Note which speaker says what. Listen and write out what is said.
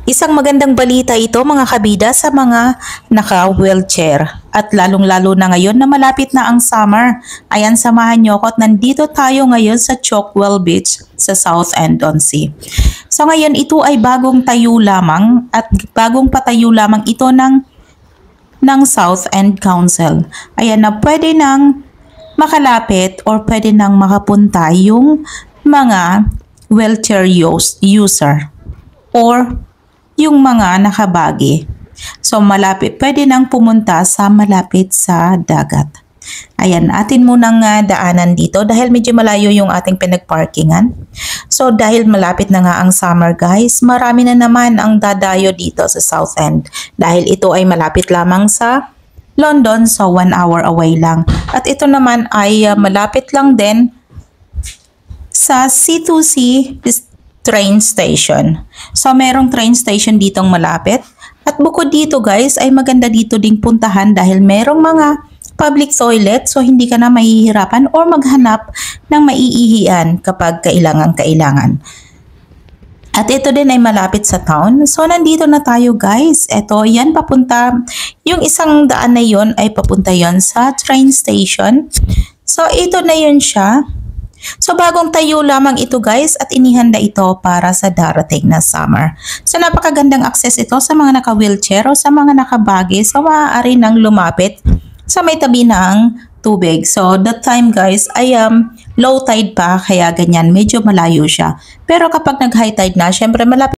Speaker 1: Isang magandang balita ito mga kabida sa mga naka-wheelchair at lalong-lalo na ngayon na malapit na ang summer. Ayan, samahan nyo ako at nandito tayo ngayon sa Chalkwell Beach sa South Sea. So ngayon ito ay bagong tayo lamang at bagong patayo lamang ito ng South End Council. Ayan na pwede nang makalapit or pwede nang makapunta yung mga wheelchair user or yung mga nakabagi. So malapit, pwede nang pumunta sa malapit sa dagat. Ayan, atin munang daanan dito dahil medyo malayo yung ating pinagparkingan. So dahil malapit na nga ang summer guys, marami na naman ang dadayo dito sa South End. Dahil ito ay malapit lamang sa London, so 1 hour away lang. At ito naman ay malapit lang din sa C2C train station. So merong train station ditong malapit. At bukod dito guys ay maganda dito ding puntahan dahil merong mga public toilet, so hindi ka na mahihirapan or maghanap ng maiihian kapag kailangan. At ito din ay malapit sa town. So nandito na tayo guys. Ito yan papunta. Yung isang daan na yon ay papunta yon sa train station. So ito na yun siya. So bagong tayo lamang ito guys at inihanda ito para sa darating na summer. So napakagandang access ito sa mga naka-wheelchair o sa mga nakabagi. So maaari nang lumapit sa may tabi ng tubig. So that time guys ay low tide pa kaya ganyan medyo malayo siya. Pero kapag nag-high tide na syempre malapit